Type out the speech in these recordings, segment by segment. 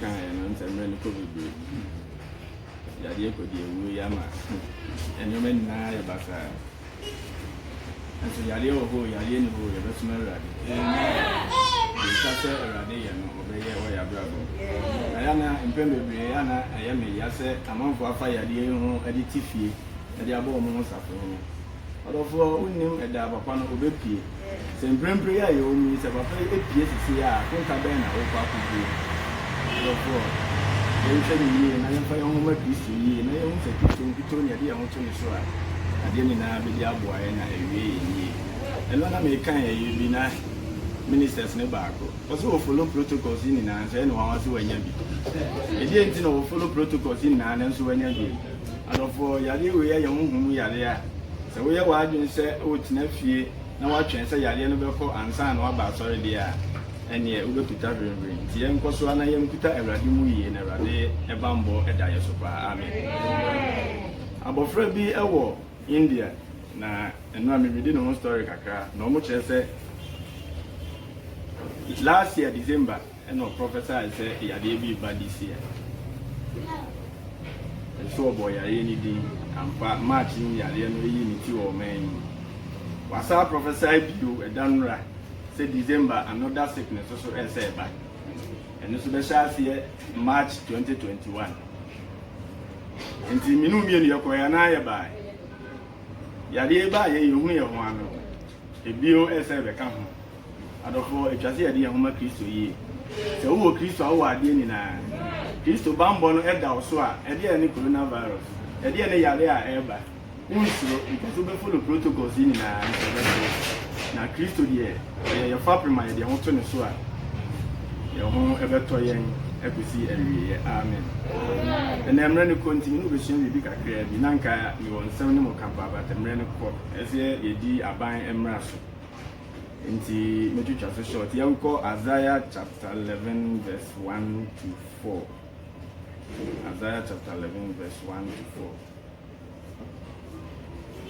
can and some men could be. Yadia could be a Yama and you men now, Basa. And so Yadia who Yadian who you best married. You can't a radian obey where you bravo. Ayana and Pembriana, I am a yase, among for fire, the editify, and the above suffering. Although we knew a dab upon Obepi, Saint Brembria, you mean a papa, a PSCA, Contabana, or Papa. Therefore, you said me, and I am for your home piece to ye, and I own a kitchen, Pitonia, the Anton Shore. I didn't have the Abwa and I way in ye. And when I make kind, you be nice. Ministers Nebaco. Also, follow protocols in and say, no one to any. It didn't know follow protocols in and so any. And for Yadi, we are young, we are there. So we are watching, say, oh, nephew, now watching, say, Yadi, no before and son or about sorry, dear. And yet, we go to Tavern. The young Coswana, young Kuta, a Radimu, and a Rade, a bamboo, a diasopa. Amen. About Freddy, a war, India. Now, and no, we didn't know story, Kaka, no much as say. Last year, December, and no professor said he had a bad this year. And so, boy, I anything, and marching, I didn't know unity or man. Was our professor you a Danra said December, another sickness also as said back. And this was last year, March 2021. And the Minumian Yokoyanaya by Yadiba, you hear one. A bill as ever come. Adofo etwase ade ahoma Kristo yi se wo Kristo awo ade ni na Kristo bambo no eda so a ede ne coronavirus ede ne yare a eba unsuro because we follow protocols ni na Kristo die ye fa prima ye ho to ne so a ye ho ebeto yen ekusi ewie amen and emre ne continue be hyen bi kakra bi nanka ye won sem ne mo kampa ba temre ne ko ese ye di aban emra so. Inti metu chapter short. Here we call Isaiah chapter 11 verse 1 to 4. Isaiah chapter 11 verse 1 to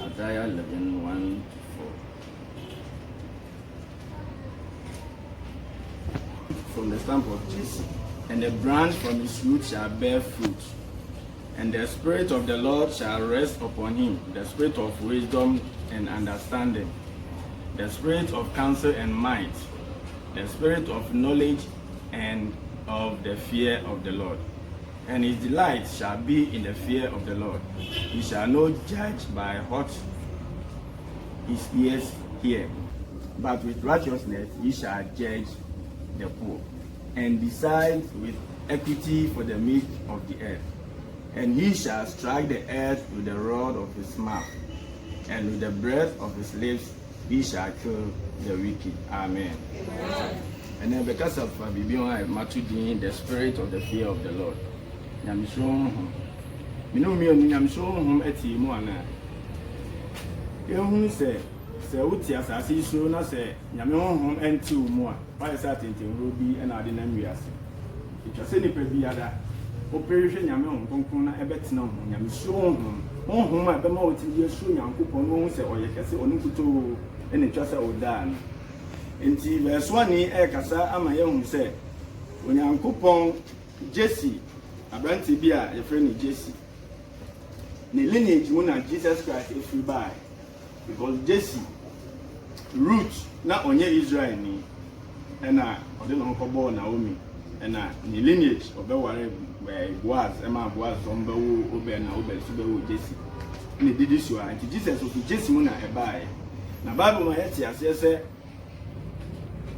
4. Isaiah 11 1 to 4. From the stamp of Jesse, and the branch from his root shall bear fruit, and the spirit of the Lord shall rest upon him, the spirit of wisdom and understanding, the spirit of counsel and might, the spirit of knowledge and of the fear of the Lord. And his delight shall be in the fear of the Lord. He shall not judge by what his ears hear, but with righteousness he shall judge the poor, and decide with equity for the meek of the earth. And he shall strike the earth with the rod of his mouth, and with the breath of his lips he shall kill the wicked. Amen. And then because of the spirit of the fear of the Lord. I'm sure I'm sure at you. You say, Uti as I see so, not say, Yaman and two more. Why certain Ruby and I didn't realize it. Was any previada operation Yaman, Concuna, a bet no, I'm sure home at the mouth, you're sure young coupon, say, or you can say, Onukuto. And it just all done. And verse 1 Ekasa Amayon said, when you coupon Jesse, a brandy beer, a friend Jesse. The lineage when Jesus Christ is free by. Because Jesse, root, not on your Israel, and I don't know how Naomi, and the lineage of the where was, Emma was on the Oben, Oben, Jesse. And it did this, and Jesus was Jesse when I buy. Na Bible ma yeti ase se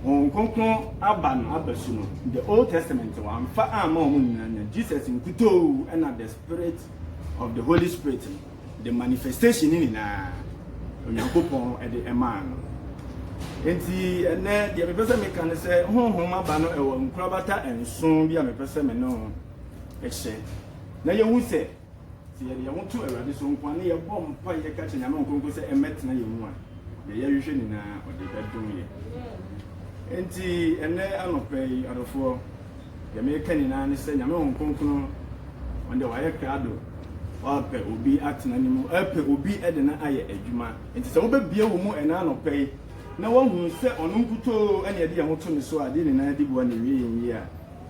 on konkon aban abasuno the Old Testament one fa ama omun Jesus nkuto and the spirit of the Holy Spirit the manifestation ni na onyankopon e de ema no enti ene de bepese me kan se honhom aba no e wo nkurabata enson bia me pese me no e hye na ye hu se ti ye won to awade so nkwan ne ye bom pa ye ka che nyame nkonko se emetna ye mu a ye yehwe ni na ode bedum ye enti ene anopai adofo ye me ka ni na ne se nyame nkonko no onde wa ye krado wa pe obi atena ni mu ape obi ede na aye adwuma enti se wo be bia wo mu ene anopai na wo hu se ono nkuto ene ye de ye hoto ne so ade ni na de bo na wie yin ye a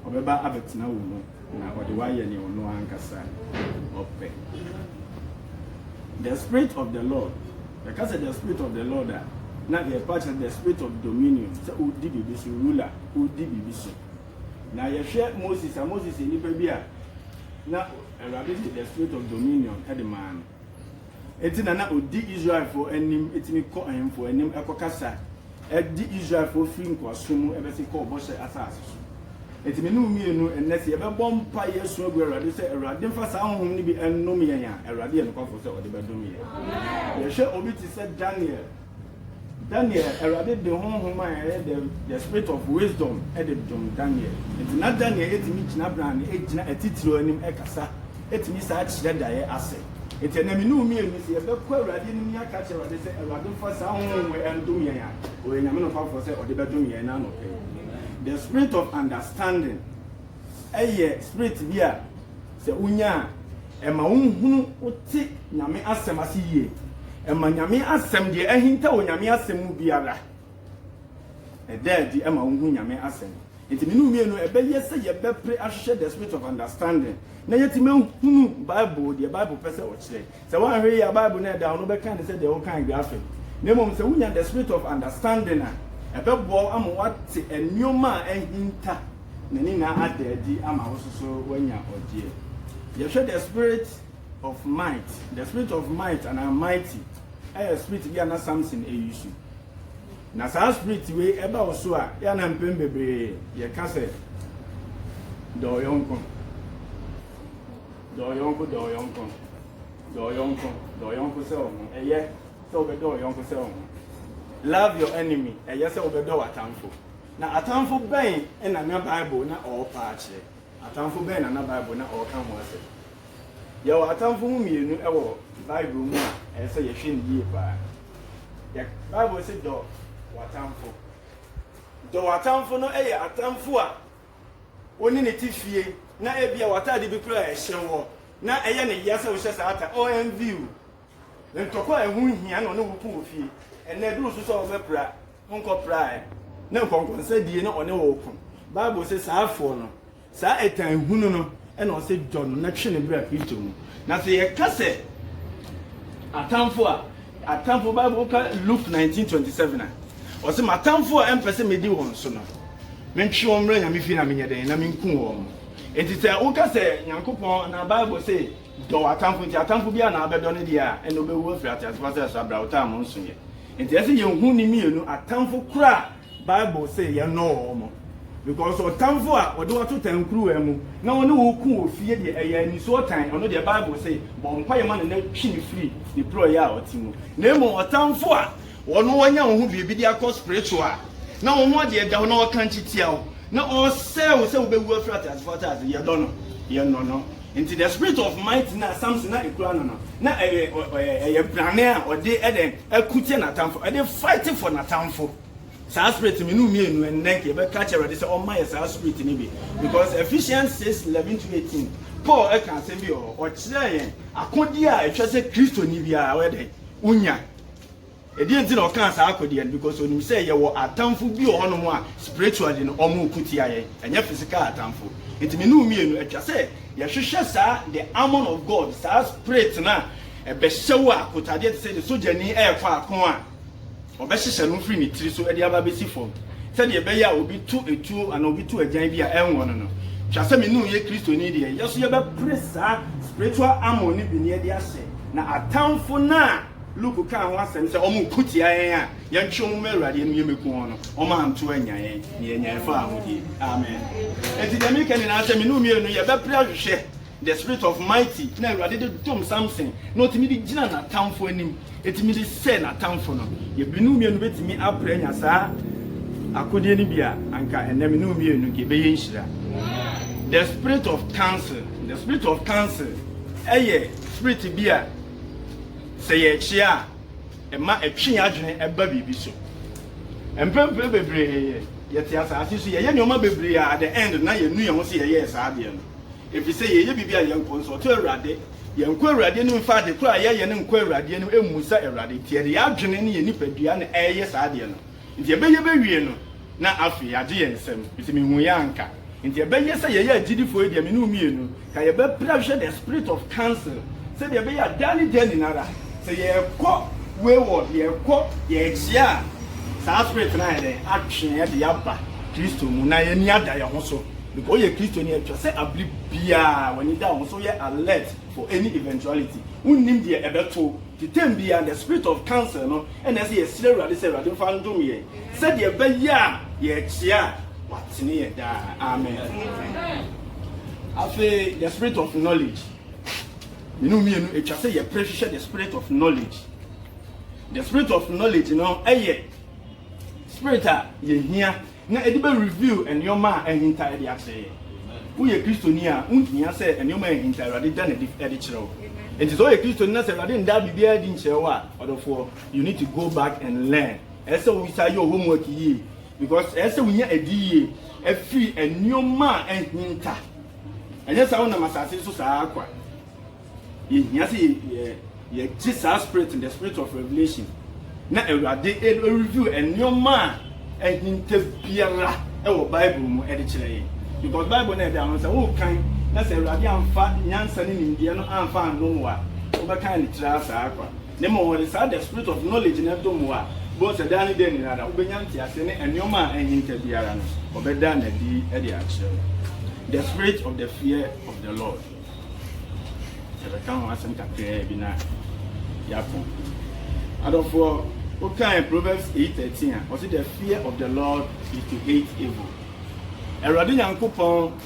obeba abetina wo mu na ode wa ye ne ono ankasa ope. The spirit of the Lord, because the spirit of the Lord na the part of the spirit of dominion, so odi bibi so ruler, odi bibi so. Na ye hwe Moses ni pa bia na Erade the spirit of dominion at the man. Eti na odi Israel for enim etimi ko ahim for enim ekokasa. Edi Israel for free nkwasomu ebesi ko obose asase so. Etimi no mienu enese ye be bompa Yesu agu Erade se Erade mfa sa honhom ni bi ennom yen ya Erade ye nkofo se ode bedom ye. Ye hwe obi ti se Daniel Erade de honhom an the spirit of wisdom at the Daniel. Eti na Daniel etimi gina brand ejina etitiro enim ekasa. Etimi sa chire da ye ase. Eti na minu mienu se ye be ko Erade ni nya ka chire Erade se Erade mfa sa honhom endom yen ya. O enyame no fa se ode bedom yen na no pe. The spirit of understanding, spirit bia se unya ema unhunu uti nyame asem asiye ema nyame asem de ahinta o nyame asem mu biara di ema unhu nyame asem enti minu mienu ebeye se ye bepre ahwehwe the spirit of understanding na yetime hunu Bible pese o kire se wan hwe ya Bible na da no be kan se de o kan graphic na mom se unya the spirit of understanding ebebo am wate enwoma ahinta nani na adadi ama wososo wanya odie ye hwe the spirit of might and mighty spirit bi na Samson eyusu na sa spirit we eba oso a ya na mpem bebre ye ka se do yonko se o eye so be do yonko se o love your enemy say obedo atamfo na atamfo ben na na Bible na o pa akire atamfo ben na Bible na o ka ho ase ye o atamfo mu mienu wo Bible mu a say ye hwe ndiye pa ye Bible say do atamfo no atamfo a oni ne tifie na ebia watade bi kura ehye wo na ne yase wo hye sa ata OMV ntokwa ehu hia no wupu ofie ene duru so obepra nko prae na nkonko se die na one wo ku Bible say saafo no sa etan hunu no e na o se John na twe ne bra Kristo mu na se ye kase atamfo Bible ka Luke 19:27 na o se matamfo a empese medi won so no mentwe won mra nyame fi na menye den na menku won enti se o kase Nyankopon na Bible say do atamfo bia na abedo ne dia e no be wo afri atasfasa so abra uta mo nso ye enti ese ye hu ni mienu atamfo kura Bible say ye no mo because atamfo a ode wato tankuru emu na woni wo ku ofie de eya ni so tan ono de Bible say bo mpa ye ma na twi free the pro ya otimu na emo atamfo a wono wanya ho biebi de akọ spiritual na wo ho de da na wo kan chitia wo na o se wo be wu afri atasfasa ye do no ye no into the spirit of might na Samson na ekura no na brane a ode eden akutie na tamfo ede fight for na tamfo sa spirit me no mienu enke be catch Erade say o my sa spirit ni bi because Ephesians 6:11-18 Paul e kan say bi o kire yen akodi a etwe say Kristo ni bia wede unya edi enti na o kan sa akodi en because onim say ye wo atamfo bi o hono a spiritually no o mu kuti aye enya physical atamfo enti me no mienu etwa say ye hwehwe sa the armor of God sa spirit na e be hyew akotade te say the sojani e kwa akon a obehye no free ni tiri so e de aba besi fom say de be ya obi tu etu ana obi tu agyan bi a enwo no no twa say me no ye Kristo ni de ye so ye be pray sa spiritual armor ni bi ne de ahye na atamfo na Luke kan ho asem say omo kuti ayen a ye ntwe mo Erade no ye meku no omo anto anyan ne ye nyan fa ahodi amen enti de me kan na say me no me no ye be pray ahwehwe the spirit of mighty na Erade de dom something no timi di gina na tamfo anim etimi di say na tamfo no ye binu me no betimi apre nya sa akode ni bia anka enna me no me no ge be ye nhira the spirit of cancer spirit bia say ye chia ema etwe adwene eba bibi so empempe bebre ye ti asase so ye nyoma bebre at the end na ye nu ye ho se ye sa ade no if you say ye bibi a ye nko so to Erade ye nko Erade no mfa de kura ye ne nko Erade no emusa Erade ti ye adwene ne ye nipadua na ye sa ade no nti ye be wie no na afi age ye nsem bitimi hu ya anka nti ebe yesa ye agidifo e de me no mienu ka ye be pressure the spirit of counsel say de be ya dani nara say ye ko wayward ye ko ye chia sa spirit na ye atwe ye de yaba Kristo mu na ye ni ada ye ho so because ye Kristo ni e say abli bia when you down so ye alert for any eventuality unnim de ebeto the time bia the spirit of counsel no and as ye say Awurade fa ndom ye say de be ya ye chia what's in here? Amen. After the spirit of knowledge, you know me, it just say you appreciate the spirit of knowledge. The spirit of knowledge, you know, spirit you hear, now it be review and your man and entire the say. Who ye Christonia, you say, and your man entirely done a editor. It is all a Christian, I didn't that be there, didn't share what, or therefore you need to go back and learn. And so we say your homework ye. Because as we a DA, a free and new man and hinter. And yes, I want to massage so aqua. Yes, ye Jesus spirit in the spirit of revelation. Now a day a review and new man and hinter Pierra, our Bible editor. Because Bible never down say, oh, kind, that's a radiant fat Yansan in India, no unfound no more. Over kind of trust aqua. The more is the spirit of knowledge in a domoa. Both a danny den in other Ubenyanti and your man and interbiaran, or better than the actual. The spirit of the fear of the Lord. The come as and Bina Yapon. And of what kind Proverbs 8:13 was it the fear of the Lord is to hate evil. A radiant coupon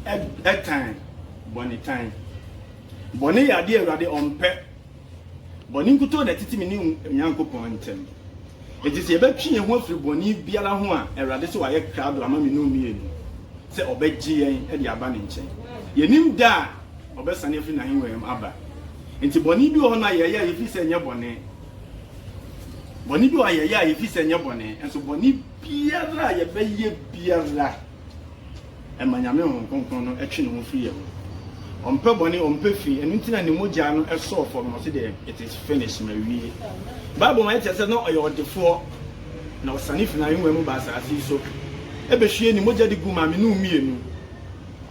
at time, bonny time. Bonny idea radi on pet. Boni nkuto na titi mini Nyankopon ntem. Enti se yebetwe ho afiri boni biara ho a Awurade se waye krado ama me no mienu. Se obegye yen e de aba ne nchen. Yenim da obesane afiri na hinwem aba. Enti boni bi ho na yeye yefi se nye boni. Boni bi wa yeye yefi se nye boni. Enso boni biara yebeye biara. E manyame ho konkon no etwe ne ho firi ye. Ompe boni ompe fi enu ntina ne mogya no eso for no say it is finished ma wie Bible ma tell say no oyo odefo na osane fi na yenwe mu ba asase so e be hwie ni mogya de gu ma me no mienu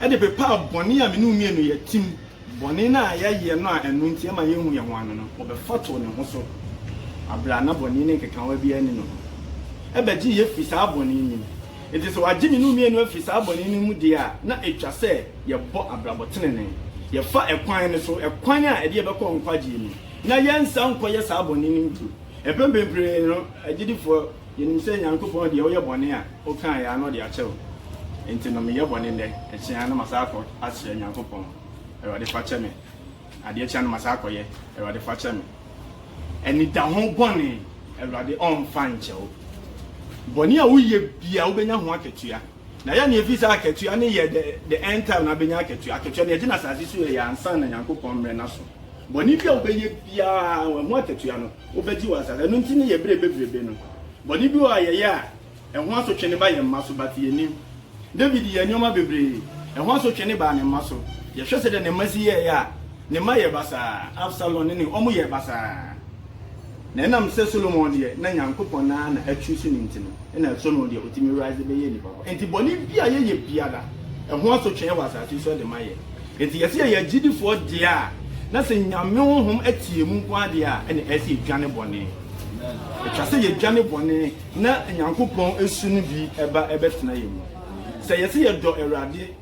e de pepa boni a me no mienu ye tim boni na ye no a enu ntia ma yenhu ye ho ano no obefato ne ho so abra na boni ne keka wa bia ni no e be gi ye fi sa boni ni it is what Jimmy no mienu fi sa boni ni mu dia na etwa se ye bo abrabotene ye fa ekwan ne so ekwan a ede ye be ko nkwaje ni na ye nsa nkoye sa boni ni ntu epembempre no agidifo ye nim se Nyankopon de ye boni a o kan ya no de a chew enti no me ye boni nde e chia na masako asye Nyankopon e wade fa che me ade chia na masako ye e wade fa che me eni da ho boni e wade on fan chew boni a uye bia ubenya ho aketua na ya na efisa aketua ne ye the end time na benya aketua na ye na sase so ye ansan na Nyankopon mre na so boni bia ubenye bia ho aketua no ubegi wasase no ntini ye bebrebe no boni bi wa ye ya e ho aso twene ba ye maso bat ye nim David ye nyoma bebre e ho aso twene ba ne maso ye hwese de ne masi ye ya ne ma ye basa Absalom ne omo ye basa na enam se Solomon de na Nyankopon na atwusu ni ntino na Solomon de otimi rise be ye ni papa enti boni bia ye biada e ho aso twene wasase so de maye enti yesi ye gidifo de a na se nyame honhom atie mu kwa de a ene esi dwane boni etwa se ye dwane boni na Nyankopon esu ni bi eba ebetena ye mu se yesi ye do Awurade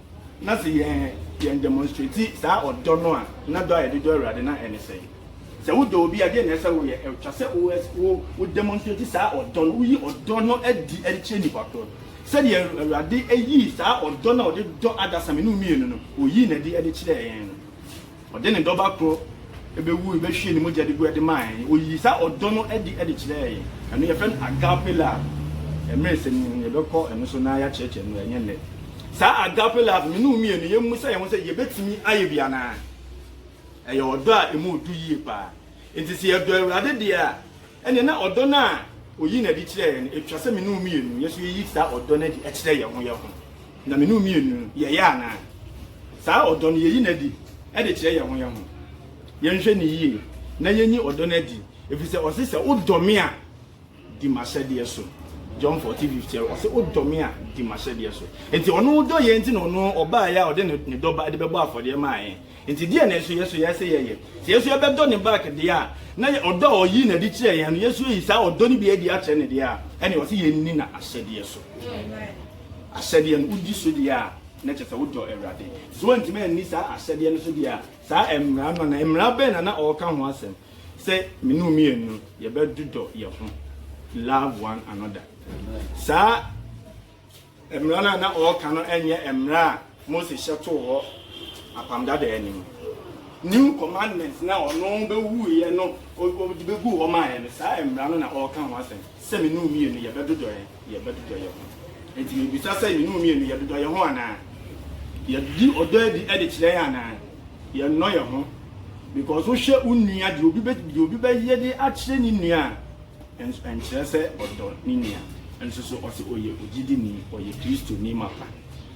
na se ye demonstrate sa odo no a na do ye do Awurade na ene se se wo do obi ade na se wo ye etwa se wo demonstrate sa odo no yi odo no adi che ni pato se de Awurade eyi sa odo na ode do adasame no mienu no oyi na di ade kire yen ode ne doba kro ebe wu ebe hwie ni mogya de gu ade man oyi sa odo no adi kire yen anu ye friend agape love emese ni ye beko enu so na ya cheche no enye ne sa agape love me no mienu ye mu sa ye ho se ye betimi aye bia na eye odo a emu du yie pa enti se ye do Awurade de a ene na odo na oyi na di kire yen etwa se me no mienu ye so yi sa odo na di kire ye ho na me no mienu ye ya na sa odo no ye yi na di e de kire ye ho ye nhwe ni yie na ye nyi odo na di efise o se se odome a di masade so John 14:50 o se odome a di mahye so enti ono do ye enti no no oba ya ode ne doba de bebo afode ma yen enti die na so yeso yese ye se yeso be do ne back de a na odo oyi na di kire yen no yeso yi sa odo ni bi adi a kire ne de a ene o se ye ni na ahyede so ahyede no udi so de a na chese wodo ewrade so enti me ni sa ahyede no so de a sa emra no na emra be na o ka ho asem se menu mienu ye be dudo ye ho love one another sa emra na o ka no enye emra Moses shato ho apamda de enim new commandments na ono be wuye no o be gu ho ma ye sa emra no na o ka ho asem se menu mienu ye be dodo ye ho enti bi sa se menu mienu ye dodo ye ho ana ye di odo di e de kire ya ana ye no ye ho because wo hwe unnua de obi be ye de a kire ni nua en kire se odo ni nua enso so o se oye ogidi ni oye Kristo ni mapa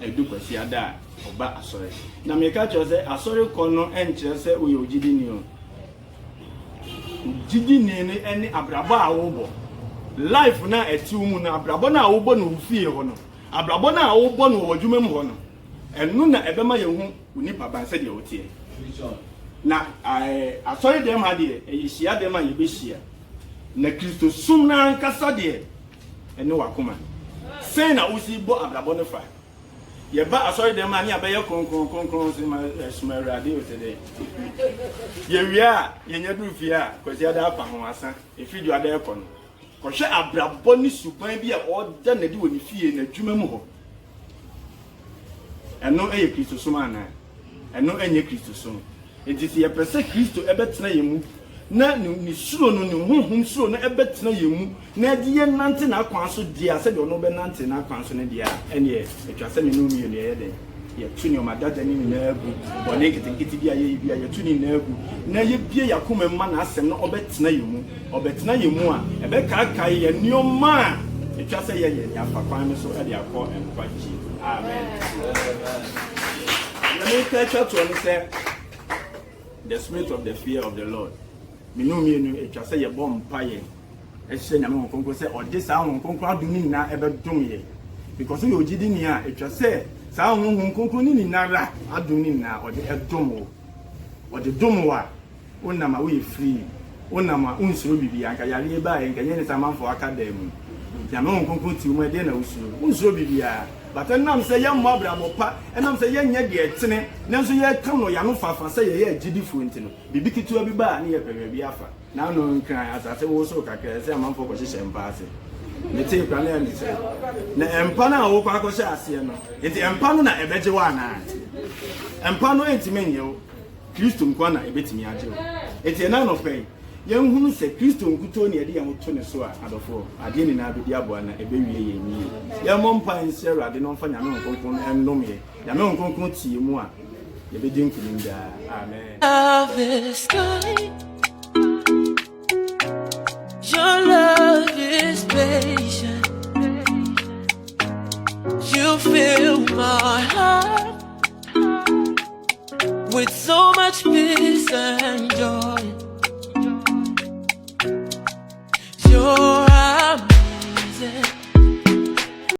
edu kwasi ada oba asore na me ka cho se asore ko no en kire se oye ogidi ni o ogidi ni ni eni abrabo a wo bo life na eti mu na abrabo na wo bo no ufie ho no abrabo na wo bo no wodwuma mu ho no enu na ebema ye hu uni baba se de otie na asore dem ha de ehia dem a ye be hia na Kristo sum na nkasa de ene wakoma sen na usi bo abrabo no fa ye ba asori dem ani abaye konkron sima rade o se de ye wia ye nya du fia kwasi ada apa ho asa efidu ada ekọ no ko hwe abrabo ni suban bi a o da na di woni fie na dwuma mu ho eno eye Kristo sum ana eno enye Kristo sum enti ye pese Kristo ebetena ye mu na ni suro no ni honhom suro na ebetena yemu na de ye nante na akwan so dia se de ono be nante na akwan so ne dia ene etwa se me no mi ne ye de ye tuni o madada ni na agu bone kitikiti bia ye tuni na agu na ye bie yakoma ma na asem na obetena yemu a ebe ka ye nioma etwa se ye ye afa kwan me so e de akọ enkwaji amen na me ka twa to ni se the spirit of the fear of the Lord minu mienu etwa se ye bom paye ehye nyame honkonko se ode sa honkonko aduni na ebedum ye because you ogidi ni a etwa se sa honkonko ni nara aduni na ode edum ode dum wa onama we free onama unsuro bibia anka yare ba ye nka nyene samanfo akadem nyame honkonko ti mu ede na unsuro bibia bata nam se ye mmabra mopa enam se ye nya de etene nanso ye kam no ya no fafa se ye agidifo ntino bibi kitua bi ba na ye pewe bi afa na no nkran asase wo so kakra se amanfo ko hye mpa ase mete kwa na ndi se na empa na wo kwa ko hye ase no enti empa no na ebeje wa na empa no entimen ye Kristo nkwa na ebetimi age wo enti na no pay ye nhunu se Kristo nkuto ne yede yamoto ne so a adofo ade ni na abedi abo na ebewie ye nyi ye mompa nsere ade no mfa nyame nkonkon ennom ye nyame nkonkon tie mu a ye bedi nkuninda amen. Love is kind, your love is patient, you fill my heart with so much peace and joy. Your